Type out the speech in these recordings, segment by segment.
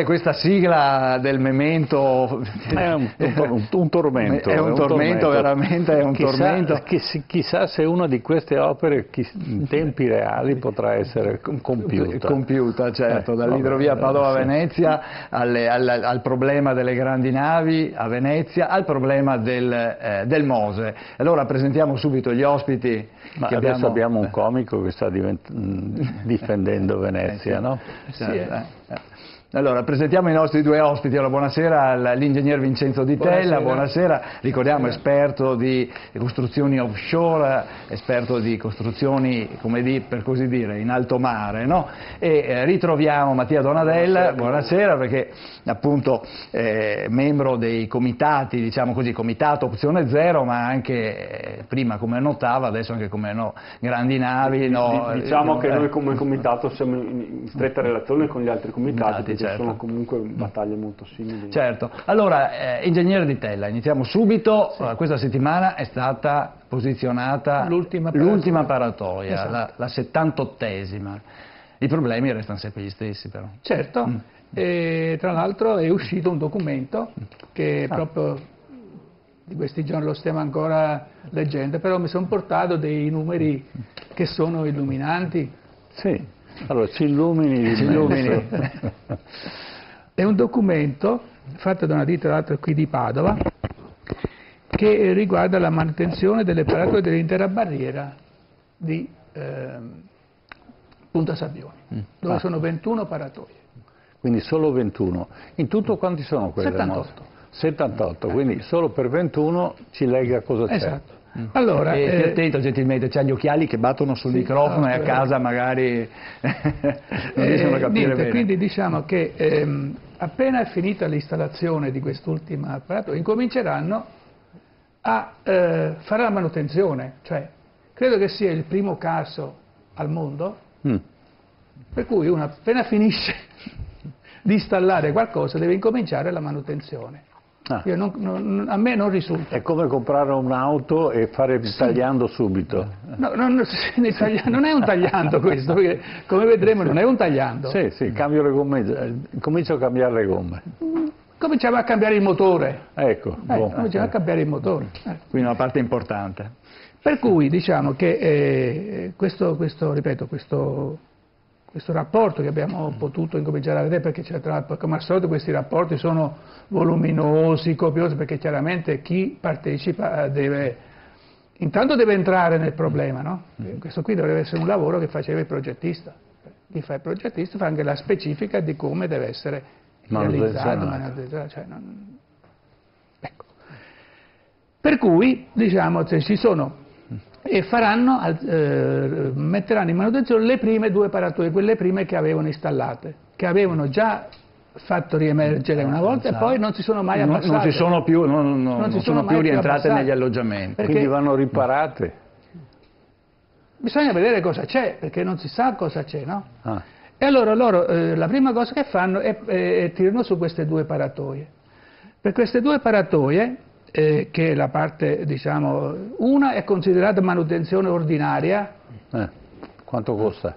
questa sigla del memento è un tormento. È un tormento, veramente è un tormento. Chissà se una di queste opere in tempi reali potrà essere compiuta. Certo, dall'idrovia Padova-Venezia al problema delle grandi navi a Venezia, al problema del Mose. Allora presentiamo subito gli ospiti. Ma adesso abbiamo un comico che sta difendendo Venezia, no? Allora, presentiamo i nostri due ospiti. Allora, buonasera all'ingegner Vincenzo Di Tella, buonasera, ricordiamo esperto di costruzioni offshore, esperto di costruzioni, per così dire, in alto mare, no? E ritroviamo Mattia Donadella, buonasera, perché appunto membro dei comitati, diciamo così, comitato opzione zero, ma anche prima come notava, adesso anche come grandi navi. Diciamo che noi come comitato siamo in stretta relazione con gli altri comitati. Certo. Sono comunque battaglie molto simili. Certo. Allora, ingegnere Di Tella, iniziamo subito. Sì. Questa settimana è stata posizionata l'ultima paratoia, esatto. la 78esima. I problemi restano sempre gli stessi, però. Certo, e tra l'altro è uscito un documento che proprio di questi giorni lo stiamo ancora leggendo, però mi sono portato dei numeri che sono illuminanti. Sì. Allora, ci illumini. È un documento fatto da una ditta, tra l'altro qui di Padova, che riguarda la manutenzione delle paratoie dell'intera barriera di Punta Sabbioni, dove sono 21 paratoie. Quindi solo 21. In tutto quanti sono quelle? 78. 78, quindi solo per 21 ci lega cosa c'è. Esatto. Allora, stia attento gentilmente, c'ha gli occhiali che battono sul microfono e a casa magari non riescono a capire bene. Quindi diciamo che appena è finita l'installazione di quest'ultima apparatoria incominceranno a fare la manutenzione, cioè credo che sia il primo caso al mondo per cui uno appena finisce di installare qualcosa deve incominciare la manutenzione. Io a me non risulta. È come comprare un'auto e fare il tagliando subito. No, non è un tagliando questo, perché come vedremo non è un tagliando. Sì, cambio le gomme, comincio a cambiare le gomme. Cominciamo a cambiare il motore. Ecco. Cominciamo a cambiare il motore. Quindi una parte importante. Per cui diciamo che questo rapporto che abbiamo potuto incominciare a vedere, perché come al solito questi rapporti sono voluminosi, copiosi, perché chiaramente chi partecipa intanto deve entrare nel problema, no? Questo qui dovrebbe essere un lavoro che faceva il progettista. Chi fa il progettista fa anche la specifica di come deve essere realizzato. Ecco. Per cui diciamo ci sono e metteranno in manutenzione le prime due paratoie, quelle prime che avevano installate, che avevano già fatto riemergere una volta e poi non si sono mai abbassate. Non sono più rientrate negli alloggiamenti. Perché quindi vanno riparate. Bisogna vedere cosa c'è, perché non si sa cosa c'è, no? E allora loro la prima cosa che fanno è tirano su queste due paratoie. Per queste due paratoie che la parte, diciamo, una è considerata manutenzione ordinaria. Quanto costa?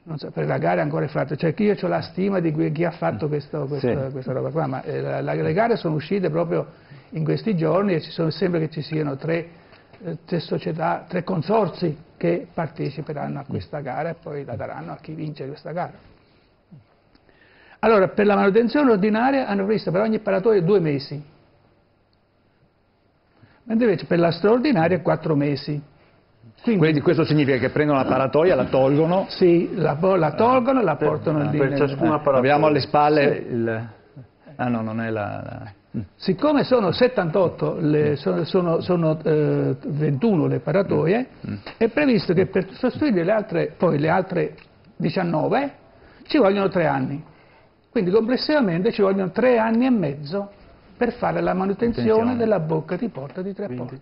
Non so, per la gara è ancora fatta, cioè io ho la stima di chi ha fatto questa roba qua, ma le gare sono uscite proprio in questi giorni e sembra che ci siano tre società, tre consorzi che parteciperanno a questa gara e poi la daranno a chi vince questa gara. Allora, per la manutenzione ordinaria hanno previsto per ogni paratoia 2 mesi. Mentre invece per la straordinaria 4 mesi. Quindi questo significa che prendono la paratoia, la tolgono? Sì, la tolgono e la portano lì. Per ciascuna paratoia. Abbiamo alle spalle non è la... Siccome sono 78, sono 21 le paratoie, è previsto che per sostituire le altre 19 ci vogliono 3 anni. Quindi complessivamente ci vogliono 3 anni e mezzo per fare la manutenzione della bocca di porta di Tre Porti.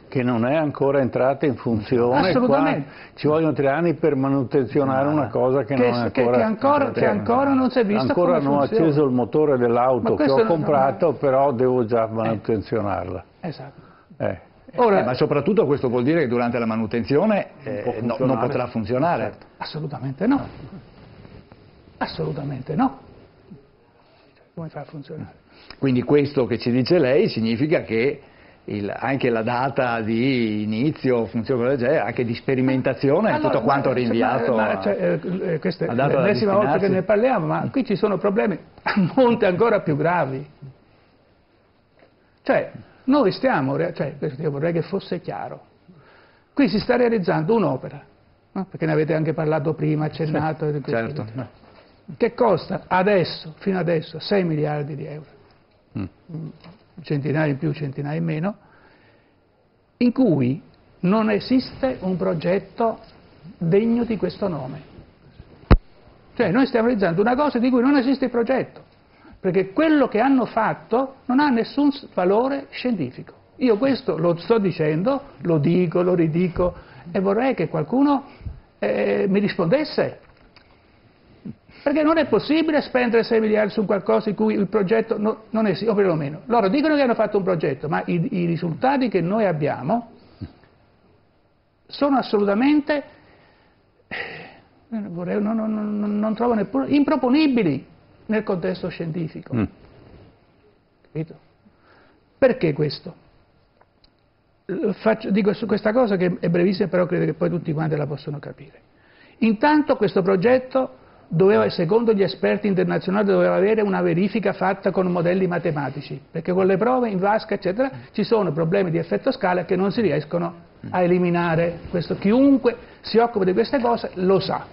Che non è ancora entrata in funzione. Assolutamente. Qua ci vogliono 3 anni per manutenzionare una cosa che non è ancora... Che ancora non si è vista ancora come non ho funziona. acceso il motore dell'auto che ho comprato, però devo già manutenzionarla. Esatto. Ora, ma soprattutto questo vuol dire che durante la manutenzione non potrà funzionare. Assolutamente no. Assolutamente no. come fa a funzionare? Quindi questo che ci dice lei significa che anche la data di inizio, funzione del genere, anche di sperimentazione, allora, tutto quanto rinviato. Questa è l'ennesima volta che ne parliamo, ma qui ci sono problemi a monte ancora più gravi. Cioè, noi stiamo, io vorrei che fosse chiaro, qui si sta realizzando un'opera, no? Perché ne avete anche parlato prima, accennato. Sì, certo. Che costa adesso, fino adesso, 6 miliardi di euro. Centinaia in più, centinaia in meno, in cui non esiste un progetto degno di questo nome. Cioè noi stiamo realizzando una cosa di cui non esiste il progetto, perché quello che hanno fatto non ha nessun valore scientifico. Io questo lo sto dicendo, lo dico, lo ridico, e vorrei che qualcuno mi rispondesse. Perché non è possibile spendere 6 miliardi su qualcosa in cui il progetto non esiste, o perlomeno. Loro dicono che hanno fatto un progetto, ma i risultati che noi abbiamo sono assolutamente, non trovo neppure, improponibili nel contesto scientifico. Capito? Perché questo? Dico su questa cosa che è brevissima, però credo che poi tutti quanti la possono capire. Intanto questo progetto doveva, secondo gli esperti internazionali, doveva avere una verifica fatta con modelli matematici, perché con le prove in vasca eccetera ci sono problemi di effetto scala che non si riescono a eliminare. Questo chiunque si occupa di queste cose lo sa,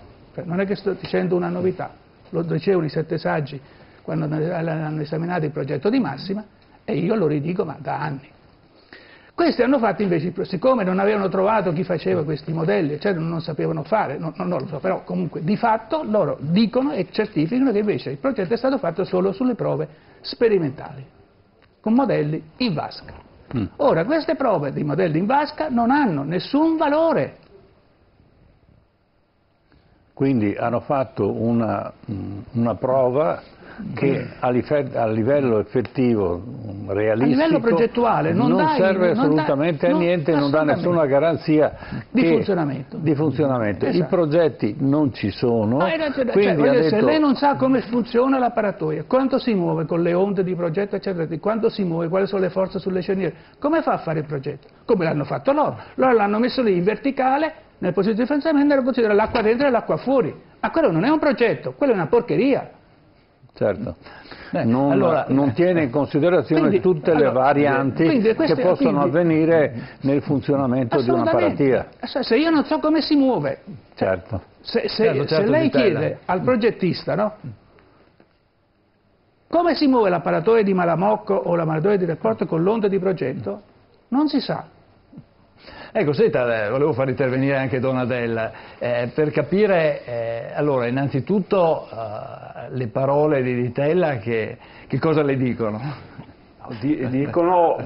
non è che sto dicendo una novità, lo dicevano i 7 saggi quando hanno esaminato il progetto di Massima e io lo ridico ma da anni. Questi hanno fatto invece, siccome non avevano trovato chi faceva questi modelli, cioè non sapevano fare, non lo so, però comunque di fatto loro dicono e certificano che invece il progetto è stato fatto solo sulle prove sperimentali, con modelli in vasca. Ora, queste prove di modelli in vasca non hanno nessun valore. Quindi hanno fatto una prova che a livello effettivo, realistico, a livello progettuale non serve assolutamente a niente, non dà nessuna garanzia di funzionamento. Esatto. I progetti non ci sono. Quindi se lei non sa come funziona l'apparatoia, quanto si muove con le onde di progetto, eccetera, quanto si muove, quali sono le forze sulle cerniere, come fa a fare il progetto? Come l'hanno fatto loro? Loro l'hanno messo lì in verticale, nel posizionamento di funzionamento, nella posizione dell'acqua dentro e l'acqua fuori. Ma quello non è un progetto, quello è una porcheria. Certo, non tiene in considerazione tutte le varianti che possono avvenire nel funzionamento di una paratia. Se io non so come si muove, certo. Se lei chiede al progettista, no? Come si muove l'apparatoia di Malamocco o l'apparatoia di rapporto con l'onda di progetto, non si sa. Ecco, senta, volevo far intervenire anche Donadella, per capire, allora, innanzitutto le parole di Ditella che cosa le dicono? Dicono,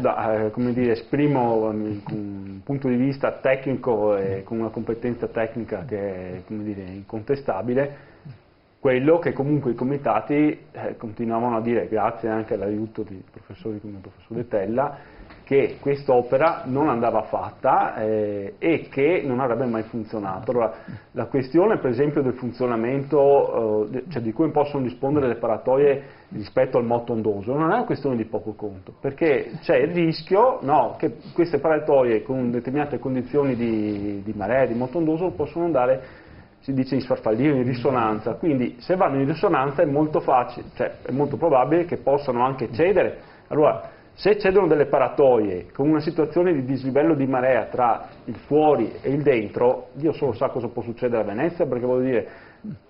come dire, esprimo un punto di vista tecnico e con una competenza tecnica che è, come dire, incontestabile, quello che comunque i comitati continuavano a dire, grazie anche all'aiuto di professori come il professor Ditella, che quest'opera non andava fatta e che non avrebbe mai funzionato. Allora, la questione per esempio del funzionamento, cioè di come possono rispondere le paratoie rispetto al moto ondoso, non è una questione di poco conto, perché c'è il rischio che queste paratoie con determinate condizioni di marea, di moto ondoso, possono andare, si dice in sfarfallio, in risonanza. Quindi se vanno in risonanza è molto facile, cioè è molto probabile che possano anche cedere. Allora, se cedono delle paratoie con una situazione di dislivello di marea tra il fuori e il dentro, Dio solo sa cosa può succedere a Venezia, perché voglio dire,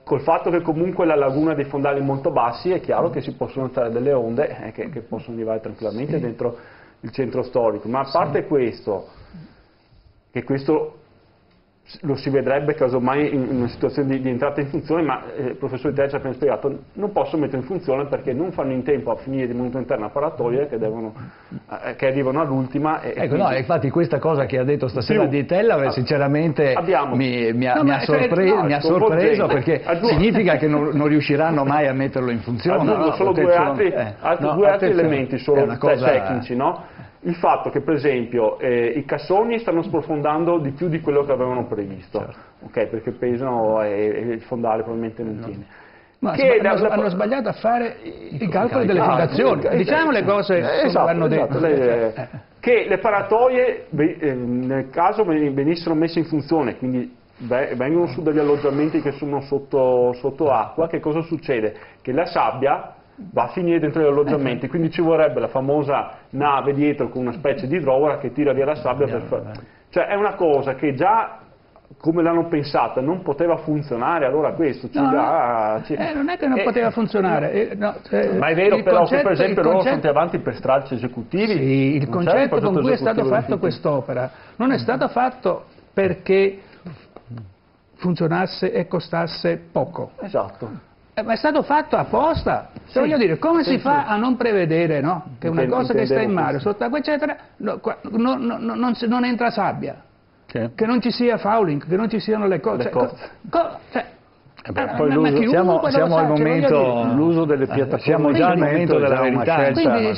col fatto che comunque la laguna dei fondali è molto bassi, è chiaro che si possono alzare delle onde che possono arrivare tranquillamente dentro il centro storico. Ma a parte questo, che questo lo si vedrebbe casomai in una situazione di entrata in funzione, ma il professor Ditella ci ha appena spiegato, non posso mettere in funzione perché non fanno in tempo a finire di manutenzione interna paratoie che arrivano all'ultima. Ecco, no, infatti questa cosa che ha detto stasera Ditella sinceramente mi ha sorpreso perché significa che non riusciranno mai a metterlo in funzione. Aggiungo solo due altri elementi solo tecnici, no? Il fatto che per esempio i cassoni stanno sprofondando di più di quello che avevano previsto, certo. Okay, perché pesano e il fondale probabilmente non tiene. Ma hanno sbagliato a fare i calcoli delle fondazioni, diciamo le cose come vanno dette. Che le paratoie, nel caso venissero messe in funzione, quindi vengono su degli alloggiamenti che sono sotto acqua, che cosa succede? Che la sabbia va a finire dentro gli alloggiamenti, quindi ci vorrebbe la famosa nave dietro con una specie di idrovora che tira via la sabbia per fare... Cioè è una cosa che già, come l'hanno pensata, non poteva funzionare, allora questo ci dà... non è che non poteva funzionare. Ma è vero però che per esempio loro sono andati avanti per stralci esecutivi. Sì, il concetto con cui è stato fatto quest'opera non è stato fatto perché funzionasse e costasse poco. Esatto. Ma è stato fatto apposta. Sì, voglio dire, come si fa a non prevedere, no? Che una cosa che sta in mare, sott'acqua eccetera, non entra sabbia, che non ci sia fouling, che non ci siano le cose. Poi siamo al momento, l'uso delle piattaforme, siamo già al momento della verità. Quindi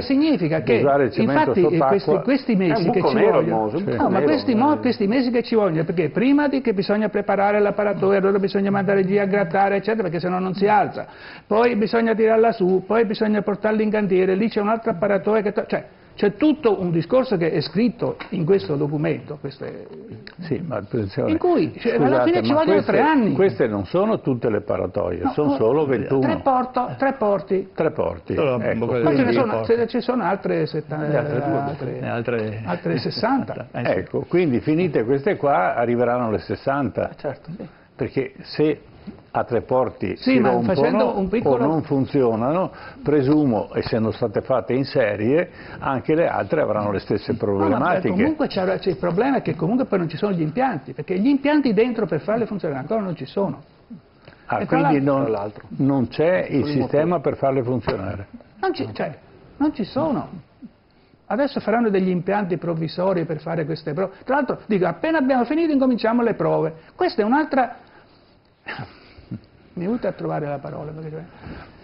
significa che infatti questi mesi che ci vogliono, questi mesi che ci vogliono, perché prima di che bisogna preparare l'apparatoio, allora bisogna mandare lì a grattare eccetera, perché sennò non si alza, poi bisogna tirarla su, poi bisogna portarla in cantiere, lì c'è un altro apparatoio che... C'è tutto un discorso che è scritto in questo documento, sì, ma attenzione, in cui alla fine ci vogliono 3 anni. Queste non sono tutte le paratoie, sono solo 21. 3 porti. 3 porti. Poi ci sono altre 60. Ecco, quindi finite queste qua arriveranno le 60. Certo. Perché se a 3 porti si rompono o non funzionano, presumo, essendo state fatte in serie, anche le altre avranno le stesse problematiche. No, comunque c'è il problema è che comunque poi non ci sono gli impianti, perché gli impianti dentro per farle funzionare ancora non ci sono. Quindi non c'è il sistema per farle funzionare? Non ci sono. Adesso faranno degli impianti provvisori per fare queste prove. Tra l'altro, dico, appena abbiamo finito incominciamo le prove. Questa è un'altra... Mi aiuta a trovare la parola, perché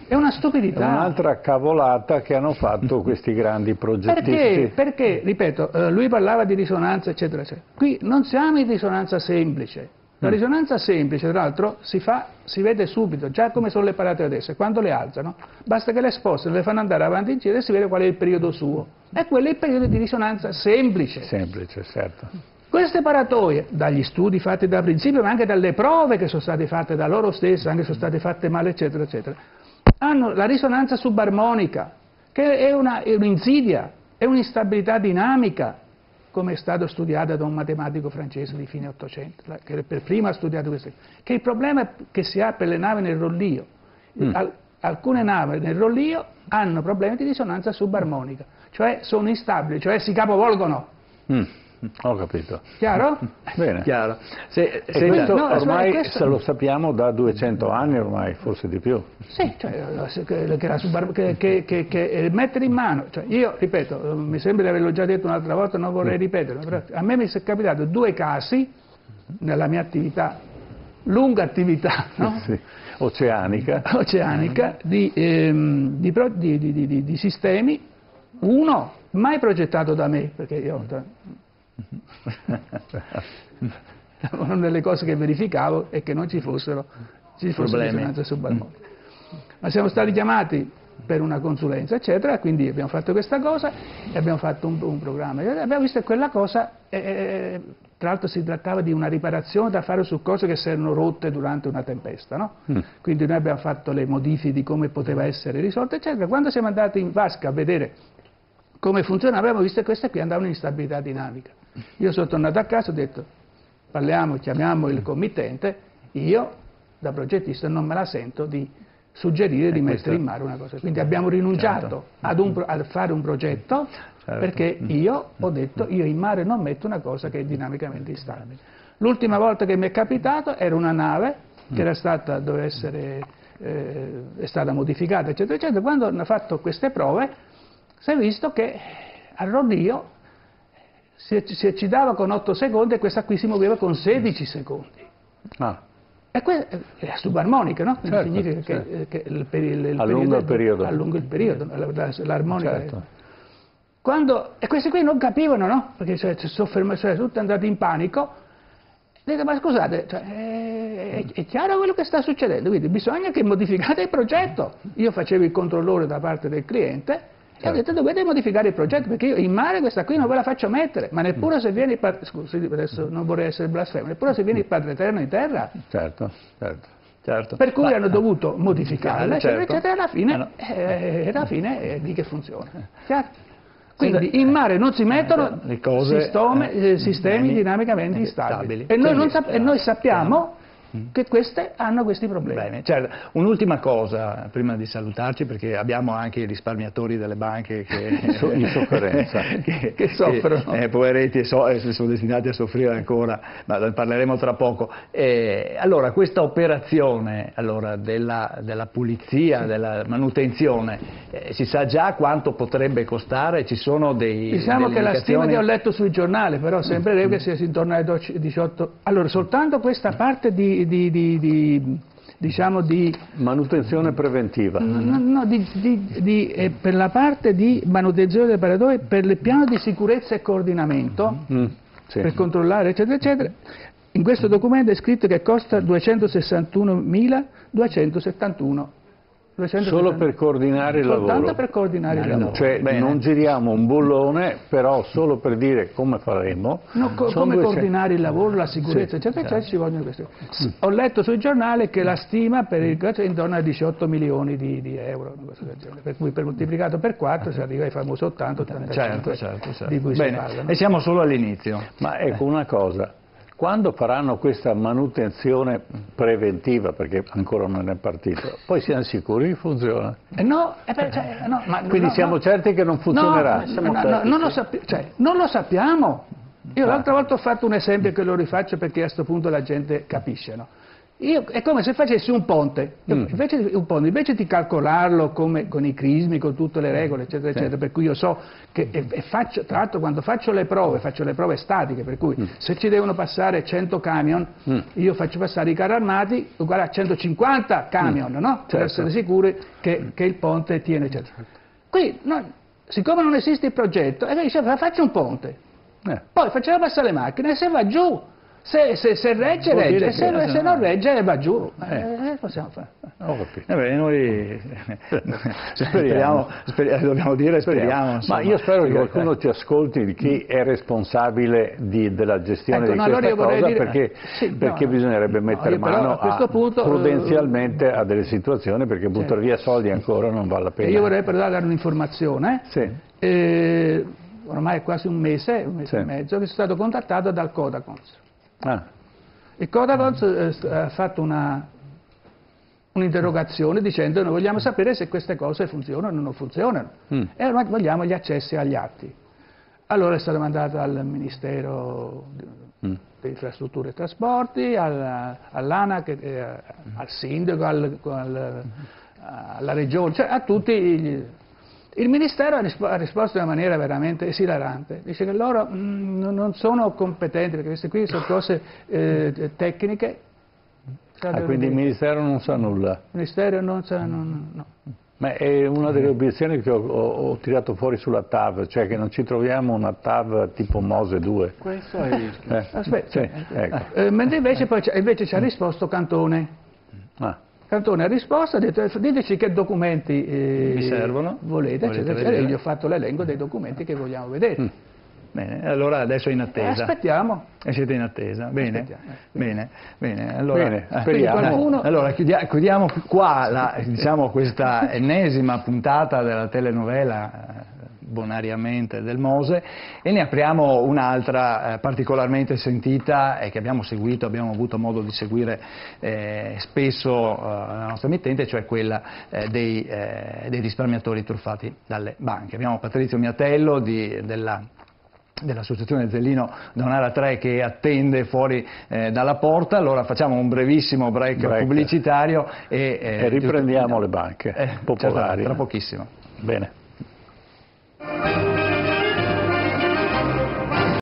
è una stupidità. È un'altra cavolata che hanno fatto questi grandi progettisti. Perché, ripeto, lui parlava di risonanza, eccetera, eccetera. Qui non siamo in risonanza semplice. La risonanza semplice, tra l'altro, si vede subito, già come sono le parate adesso, quando le alzano, basta che le spostano, le fanno andare avanti e indietro e si vede qual è il periodo suo. E quello è il periodo di risonanza semplice. Semplice, certo. Queste paratoie, dagli studi fatti da principio, ma anche dalle prove che sono state fatte da loro stesse, anche sono state fatte male, eccetera, eccetera, hanno la risonanza subarmonica, che è un'insidia, è un'instabilità dinamica, come è stato studiata da un matematico francese di fine Ottocento, che per prima ha studiato questo. Che il problema che si ha per le navi nel rollio, alcune navi nel rollio hanno problemi di risonanza subarmonica, cioè sono instabili, cioè si capovolgono. Ho capito. Chiaro? Bene. Chiaro. Questo ormai lo sappiamo da 200 anni ormai, forse di più. Sì, che mettere in mano, io ripeto, mi sembra di averlo già detto un'altra volta, non vorrei ripeterlo, però a me mi è capitato 2 casi nella mia attività, lunga attività, no? Sì. Oceanica, di sistemi, uno mai progettato da me, perché io una delle cose che verificavo è che non ci fossero risonanze subarmoniche. Ma siamo stati chiamati per una consulenza, eccetera, quindi abbiamo fatto questa cosa e abbiamo fatto un programma. Abbiamo visto che quella cosa, tra l'altro si trattava di una riparazione da fare su cose che si erano rotte durante una tempesta, no? Quindi noi abbiamo fatto le modifiche di come poteva essere risolta, eccetera. Quando siamo andati in vasca a vedere come funzionava, abbiamo visto che queste qui andavano in instabilità dinamica. Io sono tornato a casa e ho detto, chiamiamo il committente, io da progettista non me la sento di suggerire di mettere in mare una cosa. Quindi abbiamo rinunciato a fare un progetto, perché io ho detto, io in mare non metto una cosa che è dinamicamente instabile. L'ultima volta che mi è capitato era una nave che era stata, è stata modificata, eccetera, eccetera. Quando hanno fatto queste prove, si è visto che al rollio si eccitava con 8 secondi e questa qui si muoveva con 16 secondi. E è subarmonica, no? Quindi significa che allunga il periodo. Allunga il periodo, l'armonica. Certo. E questi qui non capivano, no? Perché sono tutti andati in panico. ma scusate, cioè, è chiaro quello che sta succedendo, quindi bisogna che modificate il progetto. Io facevo il controllore da parte del cliente e ho detto dovete modificare il progetto perché io in mare questa qui non ve la faccio mettere, ma neppure se viene il padre, scusi, adesso non vorrei essere blasfemo, neppure se viene il Padre Eterno in terra. Certo. Per cui hanno dovuto modificarla, eccetera, alla fine è lì che funziona. Chiaro? Quindi in mare non si mettono le cose, sistemi dinamicamente instabili. E noi sappiamo che queste hanno questi problemi. Bene, certo. Un'ultima cosa prima di salutarci, perché abbiamo anche i risparmiatori delle banche che sono in sofferenza, che soffrono. Poveretti sono destinati a soffrire ancora, ma ne parleremo tra poco. Allora, questa operazione della pulizia, della manutenzione, si sa già quanto potrebbe costare? Ci sono diciamo che la stima che ho letto sui giornali, però sembrerebbe che sia intorno ai 18. Allora, soltanto questa parte di manutenzione preventiva. No, per la parte di manutenzione dei operatori, per il piano di sicurezza e coordinamento, per controllare, eccetera, eccetera, in questo documento è scritto che costa 261.271. Solo per coordinare il lavoro. Soltanto per coordinare il lavoro. Cioè non giriamo un bullone, però solo per dire come faremo. No, come coordinare il lavoro, la sicurezza, eccetera, eccetera, ci vogliono queste. Ho letto sui giornali che la stima per il è intorno a 18 milioni di euro, per cui per moltiplicato per 4 si arriva ai famosi 80-85 certo. di cui si parla. E siamo solo all'inizio. Ma ecco una cosa. Quando faranno questa manutenzione preventiva, perché ancora non è partito, poi siamo sicuri che funziona? Quindi siamo certi che non funzionerà? Non lo sappiamo. Io l'altra volta ho fatto un esempio che lo rifaccio perché a questo punto la gente capisce, no? È come se facessi un ponte, invece di calcolarlo come con i crismi, con tutte le regole, eccetera, eccetera, per cui io so che tra l'altro quando faccio le prove statiche, per cui se ci devono passare 100 camion, io faccio passare i carri armati uguale a 150 camion, no? Per essere sicuri che il ponte tiene, eccetera. Qui, siccome non esiste il progetto, dice faccio un ponte, poi facciamo passare le macchine e se va giù. Se regge, se non regge va giù. Possiamo fare. Noi speriamo, dobbiamo dire speriamo. Ma io spero che qualcuno ci ascolti di chi è responsabile della gestione di questa cosa, perché bisognerebbe mettere mano prudenzialmente a delle situazioni, perché buttare via soldi ancora non vale la pena. E io vorrei però dare un'informazione. Ormai è quasi un mese e mezzo che sono stato contattato dal Codacons. Il Codacons ha fatto un'interrogazione dicendo noi vogliamo sapere se queste cose funzionano o non funzionano e ormai vogliamo gli accessi agli atti. Allora è stato mandato al Ministero delle Infrastrutture e Trasporti, all'ANAC, al Sindaco, alla Regione, cioè a tutti. Il Ministero ha risposto in una maniera veramente esilarante, dice che loro non sono competenti perché queste qui sono cose tecniche. Quindi il Ministero non sa nulla? Il Ministero non sa, no. Ma è una delle obiezioni che ho tirato fuori sulla TAV, cioè che non ci troviamo una TAV tipo Mose 2. Questo è il rischio. Aspetta, mentre invece ci ha risposto Cantone. Cantone ha risposto, ha detto diteci che documenti vi servono, volete, eccetera, e gli ho fatto l'elenco dei documenti che vogliamo vedere. Bene, allora adesso è in attesa. Aspettiamo. E siete in attesa, bene. Allora, speriamo. Allora chiudiamo qua questa ennesima puntata della telenovela bonariamente del Mose e ne apriamo un'altra particolarmente sentita e che abbiamo seguito, abbiamo avuto modo di seguire spesso la nostra emittente, cioè quella dei risparmiatori truffati dalle banche. Abbiamo Patrizio Miatello dell'associazione Zellino Donara 3 che attende fuori dalla porta. Allora facciamo un brevissimo break pubblicitario e riprendiamo le banche popolari. Tra pochissimo. Bene.